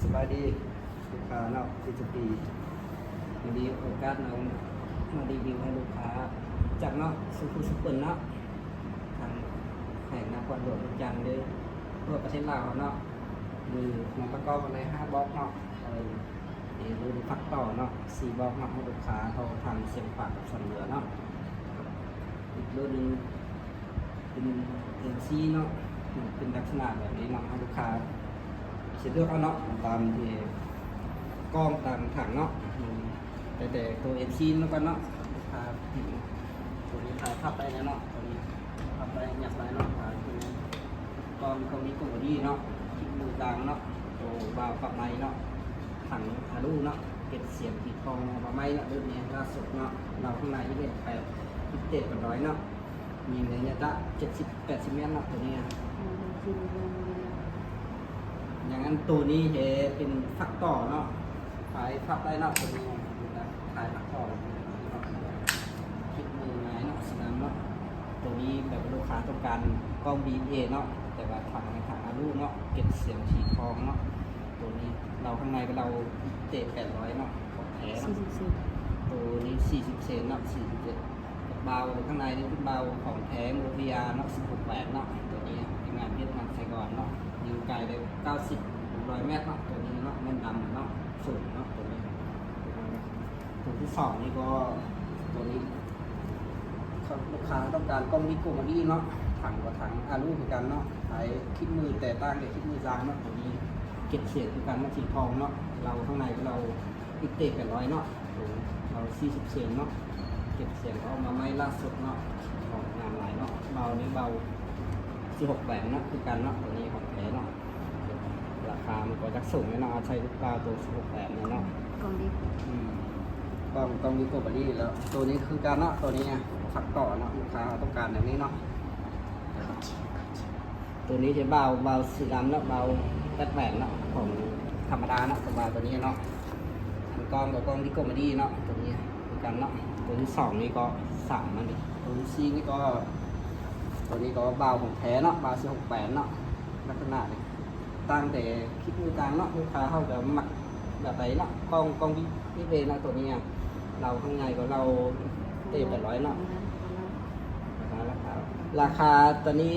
สบายดีลูกค้าเนาะปีวันนี้โอกาสเรามารีวิวให้ลูกค้าจากเนาะซุปเปอร์เนาะทางแห่งนครหลวงจันทร์เลยทั่วประเทศลาวเนาะมีมันประกอบอะไร5บล็อกเนาะรุ่นพักต่อเนาะ4บล็อกเนาะให้ลูกค้าเขาทำเสียงปากกับสันเหลือเนาะอีกรุ่นนึงเป็นเอ็นซีเนาะเป็นลักษณะแบบนี้เนาะให้ลูกค้าเลือกเอาเนาะตามที่กล้องตามถังเนาะแต่ตัวเอ็นซีแล้วก็เนาะตัวนี้ถ่ายภาพได้แล้วเนาะตัวนี้ภาพได้หยับได้เนาะถ่ายตัวนี้กล้องก็มีกล้องดีเนาะที่มือกลางเนาะตัวบาวฝักไม้เนาะถังฮารูเนาะเก็บเสียงที่ทองมาไม้เนาะรุ่นนี้ล่าสุดเนาะเราข้างในที่เป็นพิเศษกันร้อยเนาะมีในเนี่ยจะ70-80 เมตรเนาะตัวนี้อย่างนั้นตัวนี้จะเป็นฝักต่อเนาะขายพับได้เนาะตัวนี้ขายฝักต่อคิดมือไงเนาะสนามเนาะตัวนี้แบบลูกค้าต้องการกล้อง BA เนาะแต่ว่าถังอารูเนาะเก็บเสียงฉีดทองเนาะตัวนี้เราข้างในเราเตะ800เนาะของแท้เนาะตัวนี้40 เซนเนาะ47เบาข้างในนี่เป็นเบาของแท้โมบิยาเนาะ16-8เนาะตัวนี้งานเวียดนามไซกอนเนาะยิงไกลได้90-100 เมตรเนาะตัวนี้เนาะแม่นดำเนาะสูงเนาะตัวนี้ตัวที่2นี่ก็ตัวนี้ลูกค้าต้องการกล้องนิโคมาดีเนาะถังกับถังอารูเหมือนกันเนาะใช้คิดมือแต่ตั้งแต่คิดมือจางเนาะตัวนี้เก็บเสียงคือกันมาสีทองเนาะเราข้างในเราอิเตะ800เนาะเรา40 เซนเนาะเก็บเสียงเอามาไม่ล่าสุดเนาะของงานหลายเนาะเบานี้เบา16-8เนาะคือกันเนาะตัวนี้ของแท้เนาะราคามันก็จะสูงเนาะใช้ลูกปลาตัว16-8เนาะกล่องดีกล้องดีกว่านี้แล้วตัวนี้คือการเนาะตัวนี้ฝักต่อเนาะลูกค้าต้องการแบบนี้เนาะตัวนี้จะเบาสีดำเนาะเบา8-8เนาะของธรรมดาเนาะเบาตัวนี้เนาะกล้องกับกล้องดีกว่านี้เนาะตัวนี้คือกันเนาะตัวที่2นี่ก็3มันดิตัวที่4นี่ก็ตัวนี้ก็เบาของแท้เนาะเบา16-8เนาะลักษณะนี้ตั้งแต่คิดมือกลางเนาะลูกค้าเข้าแบบหมักแบบไหนเนาะกล้องที่เวนะตัวนี้เราข้างในก็เราเตะ800เนาะราคาตอนนี้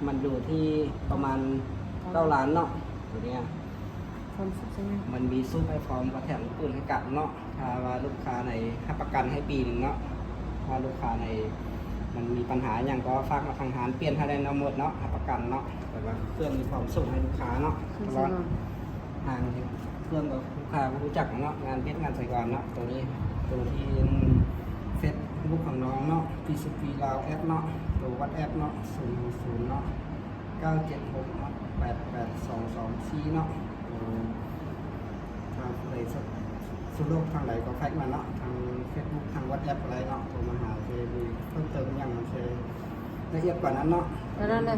มันอยู่ที่ประมาณ9 ล้านเนาะตัวนี้มันมีซุ้มไอฟอร์มก็แถมปืนให้กับเนาะถ้าว่าลูกค้าในให้ประกันให้ปีหนึ่งเนาะถ้าลูกค้าในมันมีปัญหาอย่างก็ฝากมาทางหารเปลี่ยนให้ได้ทั้งหมดเนาะประกันเนาะแต่ว่าเครื่องมีความส่งให้ลูกค้าเนาะตลอดทางเครื่องกับลูกค้ารู้จักเนาะงานเพชรงานใส่ก่อนเนาะตัวนี้ตัวที่เฟซบุ๊กของน้องเนาะ PCP ลาวแอปเนาะตัววัดแอปเนาะ000เนาะ976เนาะ8822เนาะทางเลยสุดโลกทางไหนก็แฟกมาเนาะทางเฟซบุ๊กทางวัดแอปอะไรเนาะโทรมาหาเพิ่มเติมอย่างมันละเอียดกว่านั้นเนาะแล้วเลย